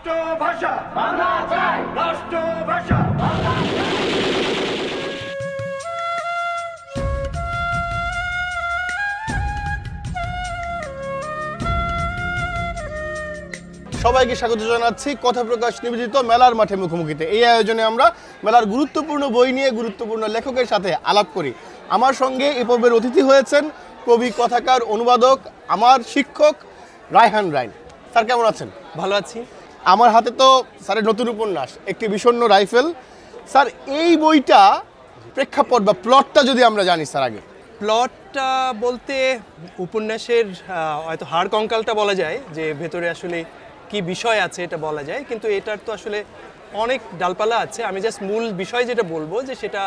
রাষ্ট্রভাষা বাংলা চাই, রাষ্ট্রভাষা বাংলা চাই। সবাইকে স্বাগত জানাচ্ছি কথা প্রকাশ নিবেদিত মেলার মাঠে মুখোমুখিতে। এই আয়োজনে আমরা মেলার গুরুত্বপূর্ণ বই নিয়ে গুরুত্বপূর্ণ লেখকের সাথে আলাপ করি। আমার সঙ্গে এই পর্বের অতিথি হয়েছেন কবি, কথাকার, অনুবাদক, আমার শিক্ষক রায়হান রাইন। স্যার কেমন আছেন? ভালো আছি। আমার হাতে তো স্যারের নতুন উপন্যাস একটি বিষণ্ণ রাইফেল। স্যার এই বইটা প্রেক্ষাপট বা প্লটটা যদি আমরা জানি স্যার আগে। প্লটটা বলতে উপন্যাসের হয়তো হাড় কঙ্কালটা বলা যায়, যে ভেতরে আসলে কি বিষয় আছে এটা বলা যায়, কিন্তু এটার তো আসলে অনেক ডালপালা আছে। আমি জাস্ট মূল বিষয় যেটা বলবো যে সেটা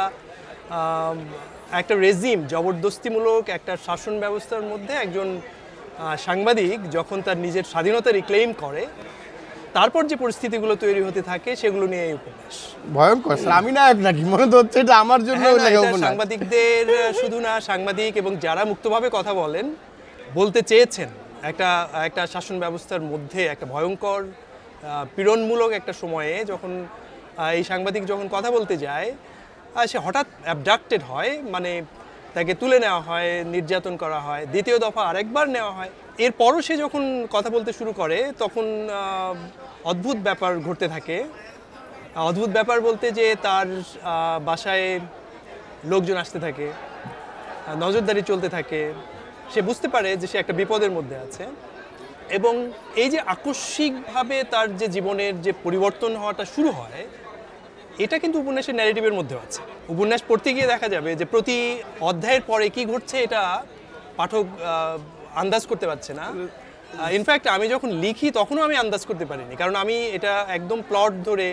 একটা রেজিম, জবরদস্তিমূলক একটা শাসন ব্যবস্থার মধ্যে একজন সাংবাদিক যখন তার নিজের স্বাধীনতা রিক্লেইম করে, তারপর যে পরিস্থিতিগুলো তৈরি হতে থাকে সেগুলো নিয়ে এই উপন্যাস। ভয়ঙ্কর স্যার, আমি না নাকি মনে তো হচ্ছে এটা আমার জন্য সাংবাদিকদের শুধু না, সাংবাদিক এবং যারা মুক্তভাবে কথা বলেন বলতে চেয়েছেন একটা শাসন ব্যবস্থার মধ্যে একটা ভয়ঙ্কর পীড়নমূলক একটা সময়ে যখন এই সাংবাদিক যখন কথা বলতে যায়, সে হঠাৎ অ্যাবডাক্টেড হয়, মানে তাকে তুলে নেওয়া হয়, নির্যাতন করা হয়, দ্বিতীয় দফা আরেকবার নেওয়া হয়। এরপরও সে যখন কথা বলতে শুরু করে তখন অদ্ভুত ব্যাপার ঘটতে থাকে। অদ্ভুত ব্যাপার বলতে যে তার বাসায় লোকজন আসতে থাকে, নজরদারি চলতে থাকে, সে বুঝতে পারে যে সে একটা বিপদের মধ্যে আছে। এবং এই যে আকস্মিকভাবে তার যে জীবনের যে পরিবর্তন হওয়াটা শুরু হয়, এটা কিন্তু উপন্যাসের ন্যারেটিভের মধ্যে আছে। উপন্যাস পড়তে গিয়ে দেখা যাবে যে প্রতি অধ্যায়ের পরে কি ঘটছে এটা পাঠক আন্দাজ করতে পারছে না। ইনফ্যাক্ট আমি যখন লিখি তখনও আমি আন্দাজ করতে পারিনি, কারণ আমি এটা একদম প্লট ধরে,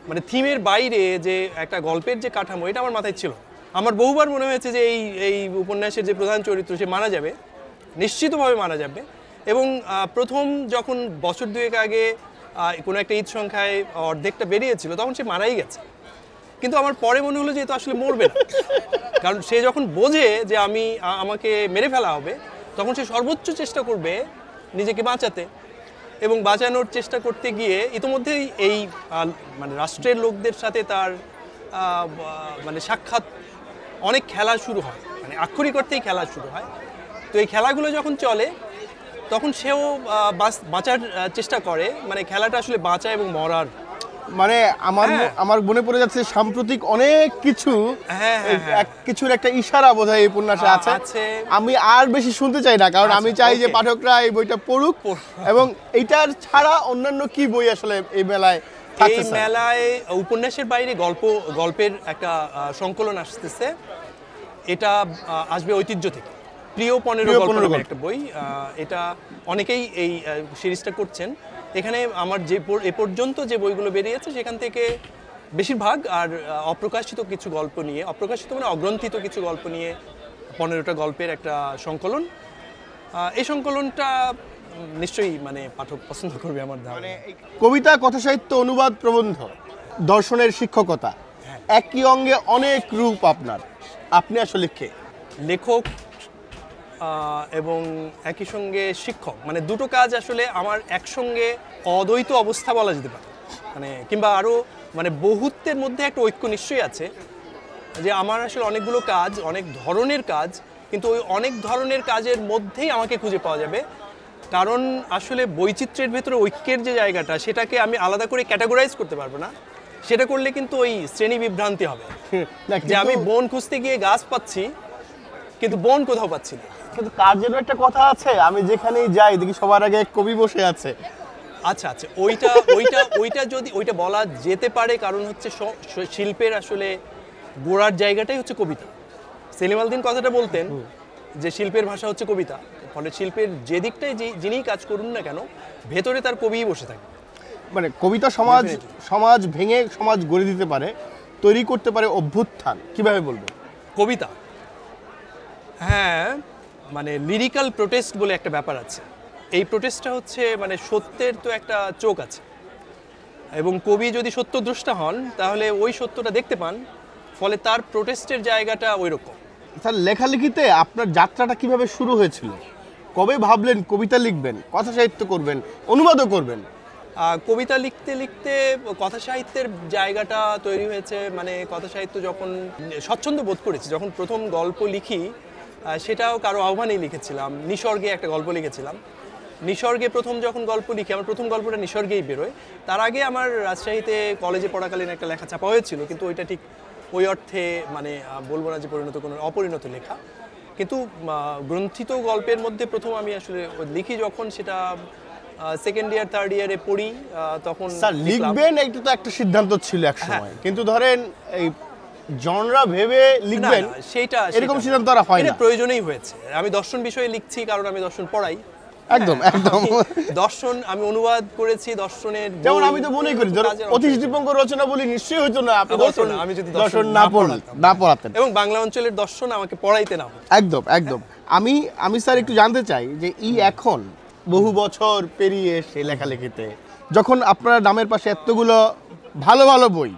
মানে থিমের বাইরে যে একটা গল্পের যে কাঠামো, এটা আমার মাথায় ছিল। আমার বহুবার মনে হয়েছে যে এই উপন্যাসের যে প্রধান চরিত্র সে মারা যাবে, নিশ্চিতভাবে মারা যাবে। এবং প্রথম যখন বছর দুয়েক আগে কোনো একটা ঈদ সংখ্যায় অর্ধেকটা বেরিয়েছিল তখন সে মারাই গেছে। কিন্তু আমার পরে মনে হলো যে এটা আসলে মরবে না, কারণ সে যখন বোঝে যে আমাকে মেরে ফেলা হবে তখন সে সর্বোচ্চ চেষ্টা করবে নিজেকে বাঁচাতে। এবং বাঁচানোর চেষ্টা করতে গিয়ে ইতিমধ্যেই এই মানে রাষ্ট্রের লোকদের সাথে তার মানে সাক্ষাৎ, অনেক খেলা শুরু হয়, মানে আক্ষরিক অর্থেই খেলা শুরু হয়। তো এই খেলাগুলো যখন চলে তখন সেও বাঁচার চেষ্টা করে, মানে খেলাটা আসলে বাঁচা এবং মরার। মানে আমার মনে পড়ে যাচ্ছে সাম্প্রতিক অনেক কিছু, কিছুর একটা ইশারা বোধহয় এই উপন্যাসে আছে। আমি আর বেশি শুনতে চাই না, কারণ আমি চাই যে পাঠকরা এই বইটা পড়ুক। এবং এইটার ছাড়া অন্যান্য কি বই আসলে এই মেলায়? এই মেলায় উপন্যাসের বাইরে গল্পের একটা সংকলন আসতেছে। এটা আসবে ঐতিহ্য থেকে, প্রিয় 15 একটা বই। এটা অনেকেই এই সিরিজটা করছেন। এখানে আমার যে এ পর্যন্ত যে বইগুলো বেরিয়েছে সেখান থেকে বেশিরভাগ আর অপ্রকাশিত কিছু গল্প নিয়ে, অপ্রকাশিত মানে অগ্রন্থিত কিছু গল্প নিয়ে 15টা গল্পের একটা সংকলন। এই সংকলনটা নিশ্চয়ই মানে পাঠক পছন্দ করবে আমার ধারণা। মানে কবিতা, কথা সাহিত্য, অনুবাদ, প্রবন্ধ, দর্শনের শিক্ষকতা, একই অঙ্গে অনেক রূপ আপনার। আপনি আসলে কে? লেখক এবং একই সঙ্গে শিক্ষক, মানে দুটো কাজ আসলে আমার একসঙ্গে অদ্বৈত অবস্থা বলা যেতে পারে, মানে কিংবা আরও মানে বহুত্বের মধ্যে একটা ঐক্য নিশ্চয়ই আছে। যে আমার আসলে অনেকগুলো কাজ, অনেক ধরনের কাজ, কিন্তু ওই অনেক ধরনের কাজের মধ্যেই আমাকে খুঁজে পাওয়া যাবে, কারণ আসলে বৈচিত্র্যের ভেতরে ঐক্যের যে জায়গাটা, সেটাকে আমি আলাদা করে ক্যাটাগরাইজ করতে পারবো না। সেটা করলে কিন্তু ওই শ্রেণী বিভ্রান্তি হবে, যে আমি বন খুঁজতে গিয়ে গাছ পাচ্ছি কিন্তু বন কোথাও পাচ্ছি না। কিন্তু কাজেরও একটা কথা আছে, আমি যেখানেই যাই দেখি সবার আগে কবি বসে আছে। আচ্ছা, ওইটা যদি ওইটা বলা যেতে পারে, কারণ হচ্ছে শিল্পের আসলে গোড়ার জায়গাটাই হচ্ছে কবিতা। সেলিম আল দীন কথাটা বলতেন যে শিল্পের ভাষা হচ্ছে কবিতা। ফলে শিল্পের যে দিকটাই যিনিই কাজ করুন না কেন, ভেতরে তার কবিই বসে থাকে। মানে কবিতা সমাজ ভেঙে সমাজ গড়ে দিতে পারে, তৈরি করতে পারে অভ্যুত্থান। কিভাবে বলবেন? কবিতা, হ্যাঁ, মানে লিরিক্যাল প্রোটেস্ট বলে একটা ব্যাপার আছে। এই প্রোটেস্টটা হচ্ছে মানে সত্যের তো একটা চোখ আছে, এবং কবি যদি সত্যদ্রষ্টা হন তাহলে ওই সত্যটা দেখতে পান, ফলে তার প্রোটেস্টের জায়গাটা ওই রকম। স্যার, লেখালেখিতে আপনার যাত্রাটা কিভাবে শুরু হয়েছিল? কবে ভাবলেন কবিতা লিখবেন, কথা সাহিত্য করবেন, অনুবাদও করবেন? কবিতা লিখতে লিখতে কথা সাহিত্যের জায়গাটা তৈরি হয়েছে, মানে কথা সাহিত্য যখন স্বচ্ছন্দ বোধ করেছি, যখন প্রথম গল্প লিখি সেটাও কারো আহ্বানেই লিখেছিলাম। নিসর্গে একটা গল্প লিখেছিলাম। নিসর্গে প্রথম যখন গল্প লিখি, আমার প্রথম গল্পটা নিসর্গেই বেরোয়। তার আগে আমার রাজশাহীতে কলেজে পড়াকালীন একটা লেখা ছাপা হয়েছিল, কিন্তু ওইটা ঠিক ওই অর্থে মানে বলবো না যে কোনো অপরিণত লেখা, কিন্তু গ্রন্থিত গল্পের মধ্যে প্রথম আমি আসলে লিখি যখন, সেটা সেকেন্ড ইয়ার থার্ড ইয়ারে পড়ি তখন। স্যার লিখবেন এটা তো একটা সিদ্ধান্ত ছিল এক সময়, কিন্তু ধরেন এই জনরা ভেবে লিখবেন সেইটা এরকম সিদ্ধান্ত আর হয় না, প্রয়োজনেই হয়েছে। আমি দর্শন বিষয়ে লিখছি কারণ আমি দর্শন পড়াই। একদম একদম দর্শন আমি অনুবাদ করেছি, দর্শনের যেমন আমি তো মনেই করি অতীশ দীপঙ্কর রচনা বলি নিশ্চয়ই হতো না আপনি আমি যদি দর্শন না পড়াতেন, এবং বাংলা অঞ্চলের দর্শন আমাকে পড়াইতে না। একদম একদম। আমি স্যার একটু জানতে চাই যে এখন বহু বছর পেরিয়ে এসে লেখালেখিতে যখন আপনার নামের পাশে এতগুলো ভালো ভালো বই,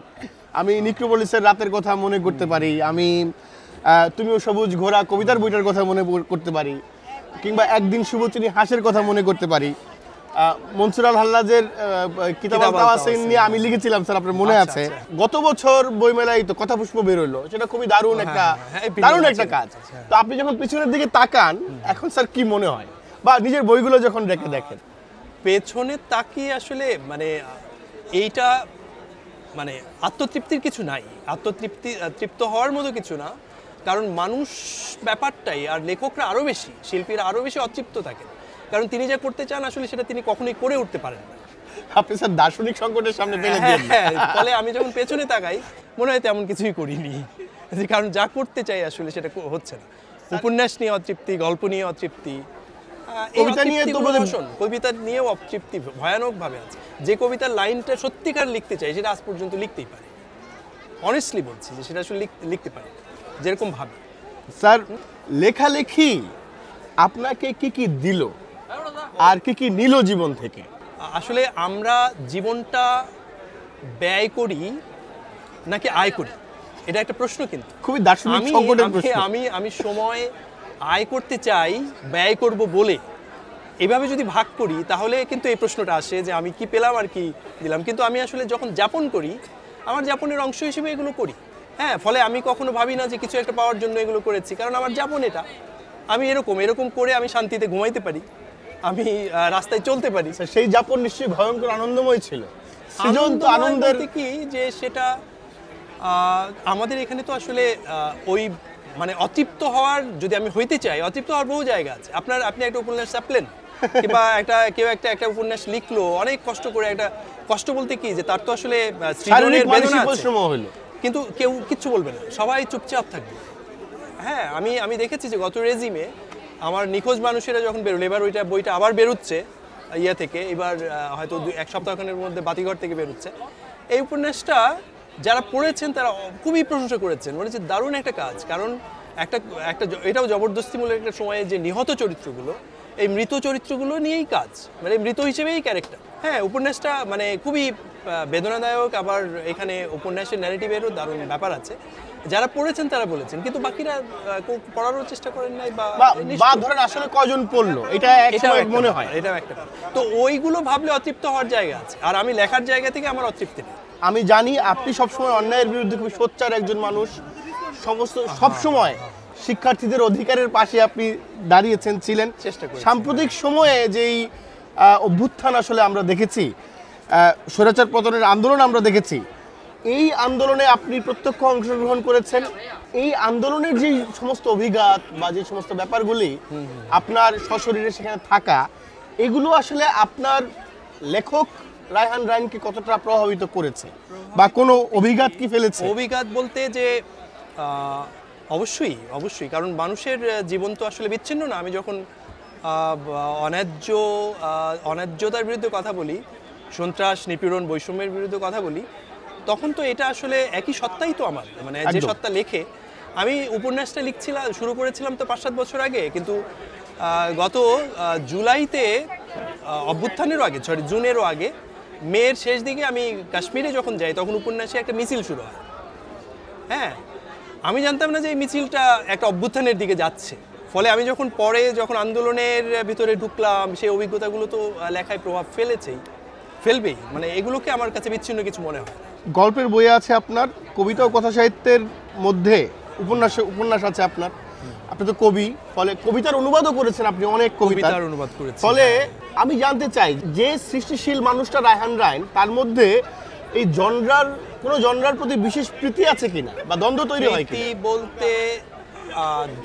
আমি নিক্রোপলিসের রাতের কথা মনে করতে পারি, আমি তুমিও সবুজ ঘোড়া কবিতার বইটার কথা মনে করতে পারি, কিংবা একদিন শুভচিনী হাসের কথা মনে করতে পারি, মনসুর আল হাল্লাজের কিতাব আল তাওয়াসিন নিয়ে আমি লিখেছিলাম স্যার, আপনার মনে আছে? গত বছর বইমেলায় তো কথা পুষ্প বের হলো, সেটা খুবই দারুণ একটা কাজ। তো আপনি যখন পিছনের দিকে তাকান এখন স্যার কি মনে হয়, বা নিজের বইগুলো যখন দেখেন? পেছনে তাকিয়ে আসলে মানে এইটা মানে আত্মতৃপ্তির কিছু নাই, তৃপ্ত হওয়ার মতো কিছু না, কারণ মানুষ ব্যাপারটাই, আর লেখকরা আরও বেশি, শিল্পীরা আরও বেশি অতৃপ্ত থাকেন, কারণ তিনি যা করতে চান আসলে সেটা তিনি কখনোই করে উঠতে পারেন না। আপনি স্যার দার্শনিক সংকটের সামনে ফেলে দিলেন। ফলে আমি যখন পেছনে তাকাই মনে হয় তেমন কিছুই করিনি, কারণ যা করতে চাই আসলে সেটা হচ্ছে না। উপন্যাস নিয়ে অতৃপ্তি, গল্প নিয়ে অতৃপ্তি, কবিতা নিয়েও অতৃপ্তি ভয়ানকভাবে আছে। যে কবিতার লাইনটা সত্যিকার লিখতে চাই সেটা আজ পর্যন্ত লিখতেই পারে, অনেস্টলি বলছি যে সেটা আসলে লিখতে পারে যেরকম ভাবে। স্যার লেখালেখি আপনাকে কি কি দিল আর কি কি নিল জীবন থেকে? আসলে আমরা জীবনটা ব্যয় করি নাকি আয় করি, এটা একটা প্রশ্ন, কিন্তু খুবই দার্শনিক সংকটের প্রশ্ন। আমি সময় আয় করতে চাই, ব্যয় করব বলে এভাবে যদি ভাগ করি তাহলে কিন্তু এই প্রশ্নটা আসে যে আমি কি পেলাম আর কি দিলাম। কিন্তু আমি আসলে যখন যাপন করি, আমার যাপনের অংশ হিসেবে এগুলো করি। হ্যাঁ, ফলে আমি কখনো ভাবি না যে কিছু একটা পাওয়ার জন্য এগুলো করেছি, কারণ আমার যাপন এটা। আমি এরকম করে আমি শান্তিতে ঘুমাইতে পারি, আমি রাস্তায় চলতে পারি। সেই যাপন নিশ্চয়ই ভয়ঙ্কর আনন্দময় ছিল। সৃজন্ত আনন্দের কি যে সেটা আমাদের এখানে তো আসলে ওই মানে অতৃপ্ত হওয়ার, যদি আমি হইতে চাই, অতৃপ্ত হওয়ার বহু জায়গা আছে। আপনি একটা উপন্যাস চাপলেন, কিংবা কেউ একটা উপন্যাস লিখলো অনেক কষ্ট করে, একটা কষ্ট বলতে কি যে তার তো আসলে শারীরিক মানসিক পরিশ্রম হলো, কিন্তু কেউ কিচ্ছু বলবে না, সবাই চুপচাপ থাকবে। হ্যাঁ, আমি দেখেছি যে গত রেজিমে আমার নিখোঁজ মানুষেরা যখন বেরোলো, এবার বইটা আবার বেরোচ্ছে ইয়া থেকে, এবার হয়তো এক সপ্তাহখানের মধ্যে বাতিঘর থেকে বেরোচ্ছে। এই উপন্যাসটা যারা পড়েছেন তারা খুবই প্রশংসা করেছেন, বলেছে দারুণ একটা কাজ, কারণ একটা এটাও জবরদস্তিমূলক একটা সময়ে যে নিহত চরিত্রগুলো, এই মৃত চরিত্রগুলো নিয়েই কাজ, মানে মৃত হিসেবেই ক্যারেক্টার। হ্যাঁ, উপন্যাসটা মানে খুবই বেদনাদায়ক, আবার এখানে উপন্যাসের ন্যারেটিভেরও দারুণ ব্যাপার আছে। যারা পড়েছেন তারা বলেছেন, কিন্তু বাকিরা পড়ারও চেষ্টা করেন নাই, বা ধরেন আসলে কয়জন পড়লো এটা মনে হয়, এটাও একটা। তো ওইগুলো ভাবলে অতৃপ্ত হওয়ার জায়গা আছে, আর আমি লেখার জায়গা থেকে আমার অতৃপ্তি নেই। আমি জানি আপনি সবসময় অন্যায়ের বিরুদ্ধে খুব সোচ্চার একজন মানুষ, সবসময় শিক্ষার্থীদের অধিকারের পাশে আপনি দাঁড়িয়েছেন, ছিলেন। সাম্প্রতিক সময়ে যেই অভ্যুত্থান আসলে আমরা দেখেছি, স্বৈরাচার পতনের আন্দোলন আমরা দেখেছি, এই আন্দোলনে আপনি প্রত্যক্ষ অংশগ্রহণ করেছেন। এই আন্দোলনের যে সমস্ত অভিঘাত বা যে সমস্ত ব্যাপারগুলি আপনার সশরীরে সেখানে থাকা, এগুলো আসলে আপনার লেখক রায়হান রায়হানকে কতটা প্রভাবিত করেছে, বা কোনো অভিঘাত কি ফেলেছে? অভিঘাত বলতে যে অবশ্যই, কারণ মানুষের জীবন তো আসলে বিচ্ছিন্ন না। আমি যখন অন্যায্যতার বিরুদ্ধে কথা বলি, সন্ত্রাস, নিপীড়ন, বৈষম্যের বিরুদ্ধে কথা বলি, তখন তো এটা আসলে একই সত্তাই তো আমার, মানে যে সত্তা লেখে। আমি উপন্যাসটা শুরু করেছিলাম তো 5-7 বছর আগে, কিন্তু গত জুলাইতে অভ্যুত্থানেরও আগে, জুনেরও আগে, মেয়ের শেষ দিকে আমি কাশ্মীরে যখন যাই, তখন উপন্যাসে একটা মিছিল শুরু হয়। হ্যাঁ, আমি জানতাম না যে এই মিছিলটা একটা অভ্যুত্থানের দিকে যাচ্ছে। ফলে আমি যখন আন্দোলনের ভিতরে ঢুকলাম, সেই অভিজ্ঞতাগুলো তো লেখায় প্রভাব ফেলেছেই। ফেলবেই, মানে এগুলোকে আমার কাছে বিচ্ছিন্ন কিছু মনে হয়। গল্পের বই আছে আপনার, কবিতা ও কথা সাহিত্যের মধ্যে উপন্যাস আছে আপনার, আপনি তো কবি, ফলে কবিতার অনুবাদও করেছেন আপনি, অনেক কবিতার অনুবাদ করেছি। ফলে আমি জানতে চাই যে সৃষ্টিশীল মানুষটা রায়হান রায়ন, তার মধ্যে এই কোনো জনরার প্রতি বিশেষ প্রীতি আছে কিনা বা দ্বন্দ্ব তৈরি হয় কিনা? বলতে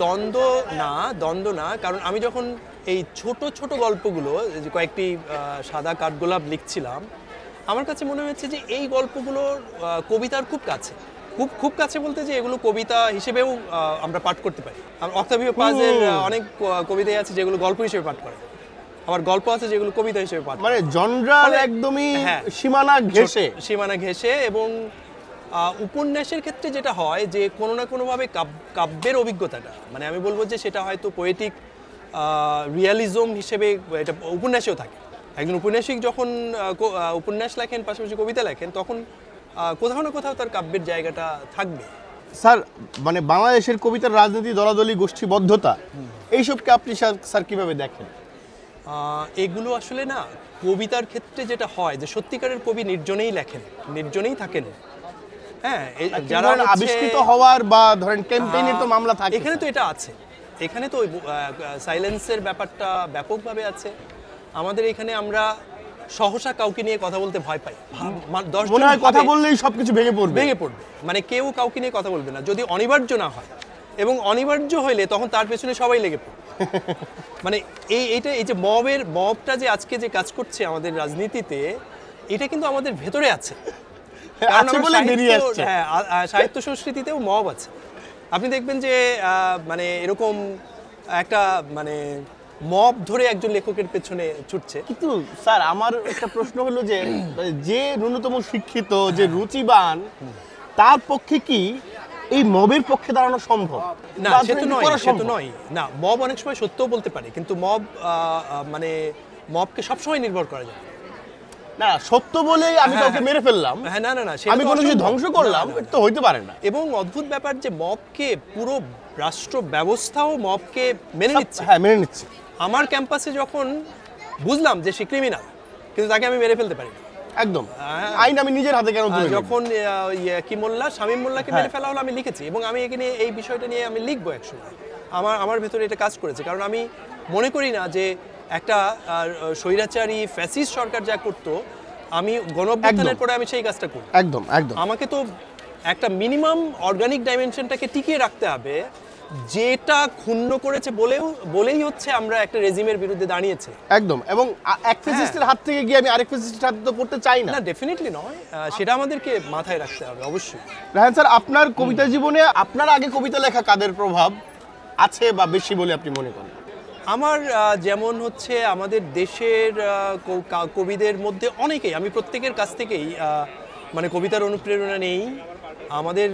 দ্বন্দ্ব না, কারণ আমি যখন এই ছোট ছোট গল্পগুলো যে কয়েকটি সাদা কাঠগোলাপ লিখছিলাম, আমার কাছে মনে হয়েছে যে এই গল্পগুলো কবিতার খুব কাছে, খুব কাছে বলতে যে এগুলো কবিতা হিসেবেও আমরা পাঠ করতে পারি। অক্টাভিও পাজের অনেক কবিতাই আছে যেগুলো গল্প হিসেবে পাঠ করে, আবার গল্প আছে যেগুলো কবিতা হিসেবে পাঠ, মানে জনরার একদমই সীমানা ঘেঁষে। এবং উপন্যাসের ক্ষেত্রে যেটা হয় যে কোনো না কোনোভাবে কাব্যের অভিজ্ঞতাটা, মানে আমি বলবো যে সেটা হয়তো পোয়েটিক রিয়ালিজম হিসেবে এটা উপন্যাসেও থাকে। একজন উপন্যাসিক যখন উপন্যাস লেখেন পাশাপাশি কবিতা লেখেন, তখন কোথাও না কোথাও তার কাব্যের জায়গাটা থাকবে। স্যার, মানে বাংলাদেশের কবিতার রাজনীতি, দলাদলি, গোষ্ঠীবদ্ধতা, এইসবকে আপনি স্যার কিভাবে দেখেন? এগুলো আসলে না, কবিতার ক্ষেত্রে যেটা হয় যে সত্যিকারের কবি নির্জনেই লেখেন, নির্জনেই থাকেন। হ্যাঁ, যারা আবিষ্কৃত হওয়ার বা ধরেন ক্যাম্পেইনের তো মামলা থাকে, এখানে তো এটা আছে, এখানে তো সাইলেন্সের ব্যাপারটা ব্যাপকভাবে আছে। আমাদের এখানে আমরা সহসা কাউকে নিয়ে কথা বলতে ভয় পাই, মনে হয় কথা বললেই সবকিছু ভেঙে পড়বে, মানে কেউ কাউকে নিয়ে কথা বলবে না যদি অনিবার্য না হয়, এবং অনিবার্য হইলে তখন তার পেছনে সবাই লেগে পড়ে। মানে এই যে মবটা যে আজকে যে কাজ করছে আমাদের রাজনীতিতে, এটা কিন্তু আমাদের ভেতরে আছে, কারণ সাহিত্য সংস্কৃতিতেও মব আছে। আপনি দেখবেন যে মানে এরকম একটা মানে মব ধরে একজন লেখকের পেছনে ছুটছে। কিন্তু স্যার, আমার একটা প্রশ্ন হলো যে ন্যূনতম শিক্ষিত, যে রুচিবান, তার পক্ষে কি এই মবের পক্ষে দাঁড়ানো সম্ভব? না, সে তো নয়। না, মব অনেক সময় সত্যও বলতে পারে, কিন্তু মানে মবকে সবসময় নির্ভর করা যায় না। সত্য বলেই আমি কাউকে মেরে ফেললাম, না, আমি কোনো কিছু ধ্বংস করলাম, এটা তো হইতে পারে না। এবং অদ্ভুত ব্যাপার যে মবকে পুরো রাষ্ট্র ব্যবস্থাও মবকে মেনে নিচ্ছে। হ্যাঁ, মেনে নিচ্ছে। আমার ক্যাম্পাসে যখন বুঝলাম যে সে ক্রিমিনাল, কিন্তু তাকে আমি মেরে ফেলতে পারি না। একদম, আইন আমি নিজের হাতে কেন তুলে নেব? যখন শামীম মোল্লাকে মেরে ফেলা হলো, আমি লিখেছি, এবং আমি এখানে এই বিষয়টা নিয়ে আমি লিখবো একসময়। আমার ভেতরে এটা কাজ করেছে, কারণ আমি মনে করি না যে একটা স্বৈরাচারী ফ্যাসিস্ট সরকার যা করতো, আমি গণঅভ্যুত্থানের পরে আমি সেই কাজটা করি। একদম। আমাকে তো একটা মিনিমাম অর্গানিক ডাইমেনশনটাকে টিকিয়ে রাখতে হবে, যেটা ক্ষুণ্ণ করেছে বলেই হচ্ছে আমরা একটা রেজিমের বিরুদ্ধে দাঁড়িয়েছি। একদম। এবং এক ফ্যাসিস্টের হাত থেকে গিয়ে আমি আরেক ফ্যাসিস্টের হাতে তো পড়তে চাই না। না, ডেফিনেটলি নয়, সেটা আমাদেরকে মাথায় রাখতে হবে অবশ্যই। রায়হান স্যার, আপনার কবিতা জীবনে আপনার আগে কবিতা লেখা কাদের প্রভাব আছে বা বেশি বলে আপনি মনে করেন? আমার যেমন হচ্ছে আমাদের দেশের কবিদের মধ্যে অনেকেই, আমি প্রত্যেকের কাছ থেকেই মানে কবিতার অনুপ্রেরণা নেই। আমাদের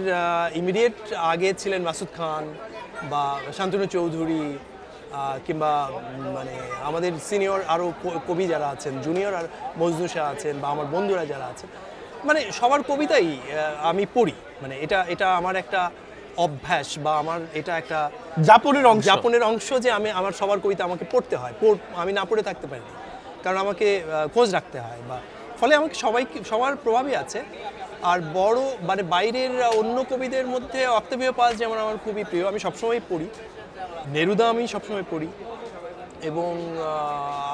ইমিডিয়েট আগে ছিলেন মাসুদ খান বা শান্তনু চৌধুরী, কিংবা মানে আমাদের সিনিয়র আরও কবি যারা আছেন, জুনিয়র আর মজনু শাহ আছেন, বা আমার বন্ধুরা যারা আছেন, মানে সবার কবিতাই আমি পড়ি। মানে এটা আমার একটা অভ্যাস, বা আমার এটা একটা যাপনের অংশ যে আমার সবার কবিতা আমাকে পড়তে হয়, আমি না পড়ে থাকতে পারি না, কারণ আমাকে খোঁজ রাখতে হয়, বা ফলে আমাকে সবার প্রভাবই আছে। আর বড় মানে বাইরের অন্য কবিদের মধ্যে অক্টাভিও পাজ যেমন আমার খুবই প্রিয়, আমি সবসময় পড়ি। নেরুদা আমি সবসময় পড়ি, এবং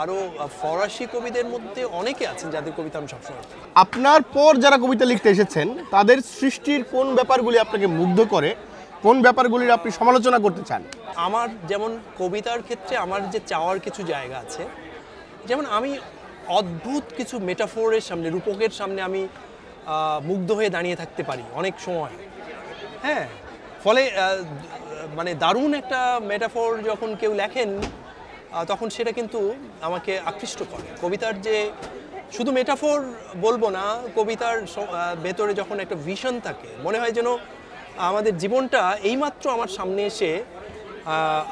আরও ফরাসি কবিদের মধ্যে অনেকে আছেন যাদের কবিতা আমি সবসময় পড়ি। আপনার পর যারা কবিতা লিখতে এসেছেন, তাদের সৃষ্টির কোন ব্যাপারগুলি আপনাকে মুগ্ধ করে, কোন ব্যাপারগুলির আপনি সমালোচনা করতে চান? আমার যেমন কবিতার ক্ষেত্রে আমার যে চাওয়ার কিছু জায়গা আছে, যেমন আমি অদ্ভুত কিছু মেটাফোরের সামনে, রূপকের সামনে আমি মুগ্ধ হয়ে দাঁড়িয়ে থাকতে পারি অনেক সময়। হ্যাঁ, ফলে মানে দারুণ একটা মেটাফোর যখন কেউ লেখেন, তখন সেটা কিন্তু আমাকে আকৃষ্ট করে। কবিতার যে শুধু মেটাফোর বলবো না, কবিতার ভেতরে যখন একটা ভিশন থাকে, মনে হয় যেন আমাদের জীবনটা এইমাত্র আমার সামনে এসে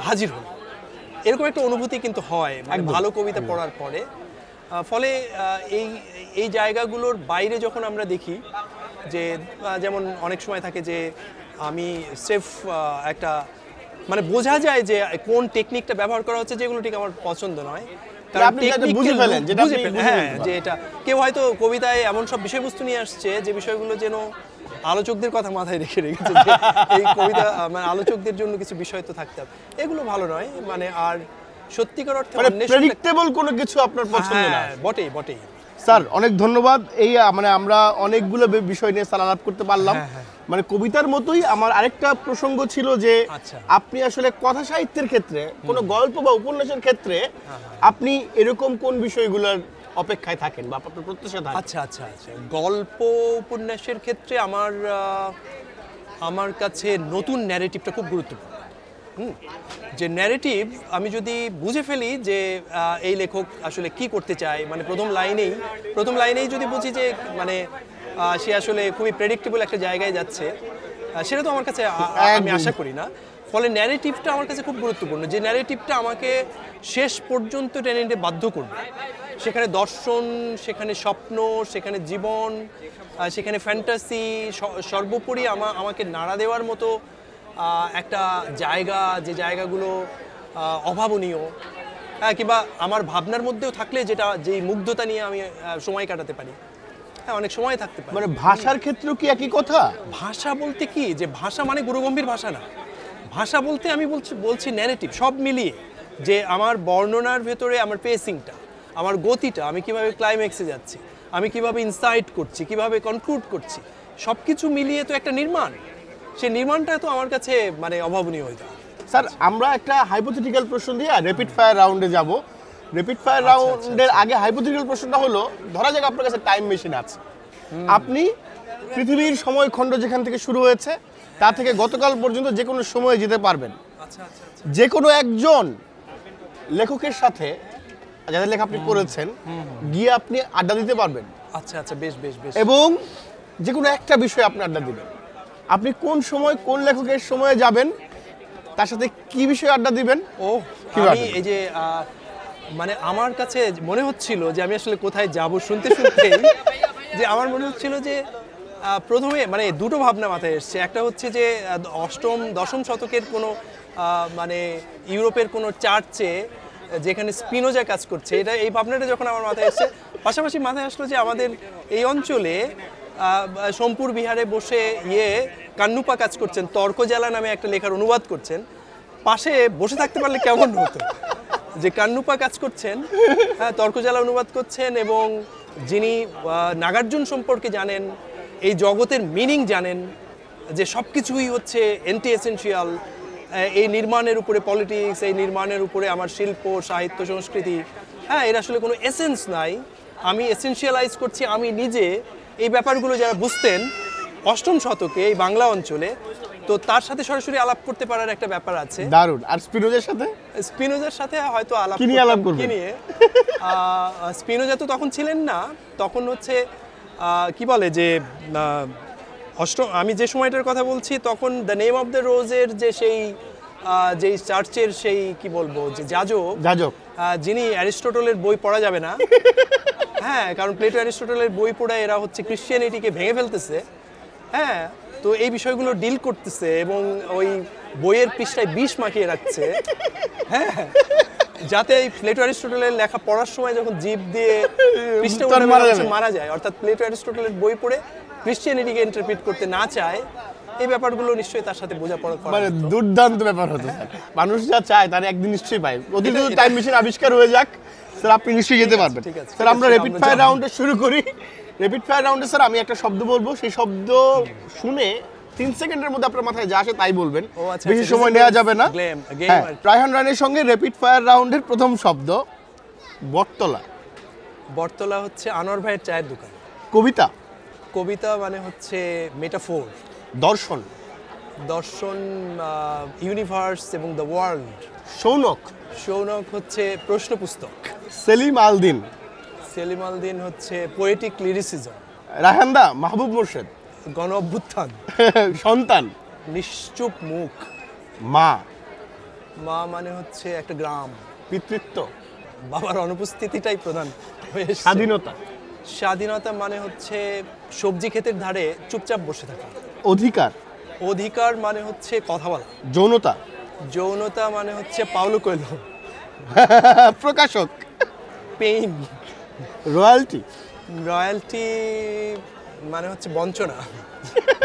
হাজির হলো, এরকম একটা অনুভূতি কিন্তু হয় ভালো কবিতা পড়ার পরে। ফলে এই জায়গাগুলোর বাইরে যখন আমরা দেখি, যে যেমন অনেক সময় থাকে যে আমি স্রেফ একটা মানে বোঝা যায় যে কোন টেকনিকটা ব্যবহার করা হচ্ছে, যেগুলো ঠিক আমার পছন্দ নয়, আপনি যেটা বুঝে ফেলেন, যেটা আপনি বুঝে হ্যাঁ, ফেলতে যে এটা কেউ হয়তো কবিতায় এমন সব বিষয়বস্তু নিয়ে আসছে যে বিষয়গুলো যেন আলোচকদের কথা মাথায় রেখে রেখেছে যে এই কবিতা মানে আলোচকদের জন্য কিছু বিষয় তো থাকতে হবে, এগুলো ভালো নয়। মানে আর সত্যিকার অর্থে মানে প্রেডিক্টেবল কোনো কিছু আপনার পছন্দ না। বটেই বটেই। স্যার অনেক ধন্যবাদ। এই মানে আমরা অনেকগুলো বিষয় নিয়ে স্যার আলাপ করতে পারলাম। মানে কবিতার মতোই আমার আরেকটা প্রসঙ্গ ছিল যে আপনি আসলে কথা সাহিত্যের ক্ষেত্রে কোনো গল্প বা উপন্যাসের ক্ষেত্রে আপনি এরকম কোন বিষয়গুলোর অপেক্ষায় থাকেন বা আপনার প্রত্যাশা থাকেন? আচ্ছা আচ্ছা আচ্ছা, গল্প উপন্যাসের ক্ষেত্রে আমার কাছে নতুন ন্যারেটিভটা খুব গুরুত্বপূর্ণ। যে ন্যারেটিভ আমি যদি বুঝে ফেলি যে এই লেখক আসলে কি করতে চায়, মানে প্রথম লাইনেই যদি বুঝি যে মানে সে আসলে খুবই প্রেডিক্টেবল একটা জায়গায় যাচ্ছে, সেটা তো আমার কাছে আমি আশা করি না। ফলে ন্যারেটিভটা আমার কাছে খুব গুরুত্বপূর্ণ, যে ন্যারেটিভটা আমাকে শেষ পর্যন্ত টেনে নিতে বাধ্য করবে। সেখানে দর্শন, সেখানে স্বপ্ন, সেখানে জীবন, সেখানে ফ্যান্টাসি, সর্বোপরি আমাকে নাড়া দেওয়ার মতো একটা জায়গা, যে জায়গাগুলো অভাবনীয়, হ্যাঁ, কিংবা আমার ভাবনার মধ্যেও থাকলে যেই মুগ্ধতা নিয়ে আমি সময় কাটাতে পারি, হ্যাঁ, অনেক সময় থাকতে পারে। মানে ভাষার ক্ষেত্রেও কি একই কথা? ভাষা বলতে কি, যে ভাষা মানে গুরুগম্ভীর ভাষা না। ভাষা বলতে আমি বলছি ন্যারেটিভ, সব মিলিয়ে, যে আমার বর্ণনার ভেতরে আমার পেসিংটা, আমার গতিটা, আমি কিভাবে ক্লাইম্যাক্সে যাচ্ছি, আমি কিভাবে ইনসাইট করছি, কিভাবে কনক্লুড করছি, সব কিছু মিলিয়ে তো একটা নির্মাণ। সেই নির্মাণটা তো আমার কাছে মানে অভাবনীয় হইতে হবে। স্যার আমরা একটা হাইপোথেটিক্যাল প্রশ্ন দিয়ে র্যাপিড ফায়ার রাউন্ডে যাব। র্যাপিড ফায়ার রাউন্ডের আগে হাইপোথেটিক্যাল প্রশ্নটা হলো, ধরা যাক আপনার কাছে টাইম মেশিন আছে, আপনি পৃথিবীর সময়খণ্ড যেখান থেকে শুরু হয়েছে তা থেকে গতকাল পর্যন্ত যে কোনো সময়ে যেতে পারবেন, যে কোনো একজন লেখকের সাথে যাদের লেখা আপনি পড়েছেন গিয়ে আপনি আড্ডা দিতে পারবেন। আচ্ছা আচ্ছা, বেশ বেশ বেশ। এবং যে কোনো একটা বিষয়ে আপনি আড্ডা দিবেন। আপনি কোন সময় কোন লেখকের সময়ে যাবেন, তার সাথে কি বিষয়ে আড্ডা দিবেন? আমি এই যে মানে আমার কাছে মনে হচ্ছিল যে আমি আসলে কোথায় যাব শুনতে শুনতে, যে আমার মনে হচ্ছিল যে প্রথমে মানে দুটো ভাবনা মাথায় এসছে। একটা হচ্ছে যে দশম শতকের কোনো মানে ইউরোপের কোনো চার্চে যেখানে স্পিনোজা কাজ করছে, এই ভাবনাটা যখন আমার মাথায় এসছে, পাশাপাশি মাথায় আসলো যে আমাদের এই অঞ্চলে সোমপুর বিহারে বসে কান্নুপা কাজ করছেন, তর্কজ্বালা নামে একটা লেখার অনুবাদ করছেন। পাশে বসে থাকতে পারলে কেমন হতো, যে কান্নুপা কাজ করছেন, হ্যাঁ, তর্কজ্বালা অনুবাদ করছেন, এবং যিনি নাগার্জুন সম্পর্কে জানেন, এই জগতের মিনিং জানেন, যে সব কিছুই হচ্ছে অ্যান্টি এসেনশিয়াল, এই নির্মাণের উপরে পলিটিক্স, এই নির্মাণের উপরে আমার শিল্প, সাহিত্য, সংস্কৃতি, হ্যাঁ, এর আসলে কোনো এসেন্স নাই, আমি এসেনশিয়ালাইজ করছি আমি নিজে, এই ব্যাপারগুলো যারা বুঝতেন অষ্টম শতকে এই বাংলা অঞ্চলে, তো তার সাথে সরাসরি আলাপ করতে পারার একটা ব্যাপার আছে। দারুণ। আর স্পিনোজার সাথে হয়তো আলাপ কি নিয়ে, স্পিনোজা তো তখন ছিলেন না, তখন হচ্ছে কি বলে যে আমি যে সময়টার কথা বলছি, তখন দ্য নেম অফ দ্য রোজের যে যেই চার্চের সেই কি বলবো যে যাজক, যিনি অ্যারিস্টটলের বই পড়া যাবে না, হ্যাঁ, কারণ প্লেটো অ্যারিস্টটলের বই পড়া এরা হচ্ছে ক্রিশ্চিয়ানিটিকে ভেঙে ফেলতেছে, হ্যাঁ, তো এই বিষয়গুলো ডিল করতেছে এবং ওই বইয়ের পৃষ্ঠায় বিষ মাখিয়ে রাখছে, হ্যাঁ, যাতে এই প্লেটো অ্যারিস্টটলের লেখা পড়ার সময় যখন জিভ দিয়ে পৃষ্ঠা মারা যায়, অর্থাৎ প্লেটো অ্যারিস্টটলের বই পড়ে ক্রিশ্চিয়ানিটিকে ইন্টারপ্রিট করতে না চায়, এই ব্যাপারগুলো নিশ্চয়ই তার সাথে বোঝাপড়া করা, মানে দুর্দান্ত ব্যাপার হতো। মানুষ যা চায় তার একদিন নিশ্চয়ই পায়। অতীতে টাইম মেশিন আবিষ্কার হয়ে যাক, স্যার আপনি নিশ্চয়ই যেতে পারবেন। স্যার আমরা র্যাপিড ফায়ার রাউন্ডে শুরু করি। র্যাপিড ফায়ার রাউন্ডে স্যার আমি একটা শব্দ বলবো, সেই শব্দ শুনে 3 সেকেন্ডের মধ্যে আপনার মাথায় যা আসে তাই বলবেন, বেশি সময় নেওয়া যাবে না। রায়হান রানের সঙ্গে র্যাপিড ফায়ার রাউন্ডের প্রথম শব্দ বটতলা। বটতলা হচ্ছে আনোয়ার ভাইয়ের চায়ের দোকান। কবিতা মানে হচ্ছে মেটাফোর। দর্শন ইউনিভার্স এবং দ্য ওয়ার্ল্ড। শৌনক হচ্ছে প্রশ্ন পুস্তক। সেলিম আলদিন হচ্ছে পোয়েটিক লিরিসিজম। রায়হানদা মাহবুব মোর্শেদ। গণ অভ্যুত্থান। সন্তান নিশ্চুপ মুখ। মা মানে হচ্ছে একটা গ্রাম। পিতৃত্ব বাবার অনুপস্থিতিটাই প্রধান। স্বাধীনতা মানে হচ্ছে সবজি ক্ষেতের ধারে চুপচাপ বসে থাকা। অধিকার মানে হচ্ছে কথা বলা। যৌনতা মানে হচ্ছে Paulo Coelho. Pain. Royalty royalty মানে হচ্ছে বঞ্চনা।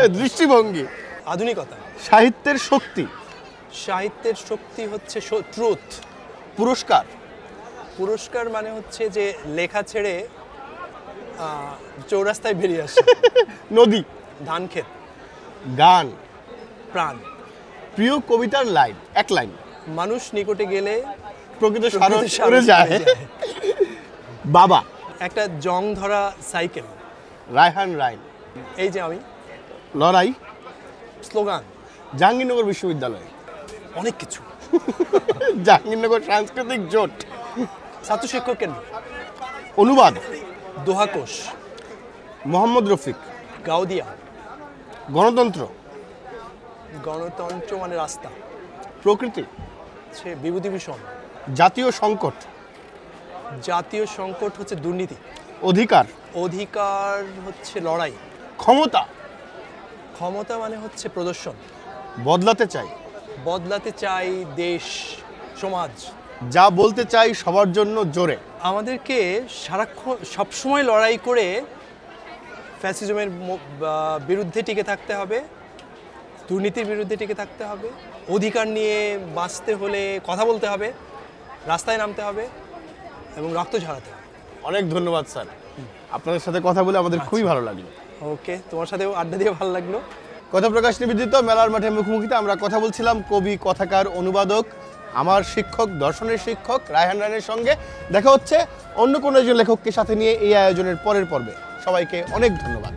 দৃষ্টিভঙ্গি। আধুনিকতা। সাহিত্যের শক্তি। সাহিত্যের শক্তি হচ্ছে ট্রুথ। পুরস্কার। পুরস্কার মানে হচ্ছে যে লেখা ছেড়ে চৌরাস্তায় বেরিয়ে আসে। নদী। ধান ক্ষেত। গান। প্রাণ। প্রিয় কবিতার লাইন, এক লাইন। মানুষ নিকটে গেলে প্রকৃত সরে যায়। বাবা। একটা জং ধরা সাইকেল। রায়হান রাইন। এই যে আমি। লড়াই। স্লোগান। জাহাঙ্গীরনগর বিশ্ববিদ্যালয়। অনেক কিছু। জাহাঙ্গীরনগর সাংস্কৃতিক জোট। ছাত্র শিক্ষক কেন্দ্র। অনুবাদ। দোহাকোষ। মোহাম্মদ রফিক। গাউদিয়া। গণতন্ত্র। গণতন্ত্র মানে রাস্তা। প্রকৃতি। সে বিভূতিভূষণ। জাতীয় সংকট। জাতীয় সংকট হচ্ছে দুর্নীতি। অধিকার। অধিকার হচ্ছে লড়াই। ক্ষমতা। ক্ষমতা মানে হচ্ছে প্রদর্শন। বদলাতে চাই। বদলাতে চাই দেশ সমাজ। যা বলতে চাই সবার জন্য জোরে। আমাদেরকে সারাক্ষণ সবসময় লড়াই করে ফ্যাসিজমের বিরুদ্ধে টিকে থাকতে হবে, দুর্নীতির বিরুদ্ধে টিকে থাকতে হবে, অধিকার নিয়ে বাঁচতে হলে কথা বলতে হবে, রাস্তায় নামতে হবে এবং রক্ত ঝরাতে হবে। অনেক ধন্যবাদ স্যার, আপনাদের সাথে কথা বলে আমাদের খুবই ভালো লাগলো। ওকে, তোমার সাথেও আড্ডা দিয়ে ভালো লাগলো। কথা প্রকাশ নিবেদিত মেলার মাঠে মুখোমুখিতে আমরা কথা বলছিলাম কবি, কথাকার, অনুবাদক, আমার শিক্ষক, দর্শনের শিক্ষক রায়হান রাইনের সঙ্গে। দেখা হচ্ছে অন্য কোনো একজন লেখককে সাথে নিয়ে এই আয়োজনের পরের পর্বে। সবাইকে অনেক ধন্যবাদ।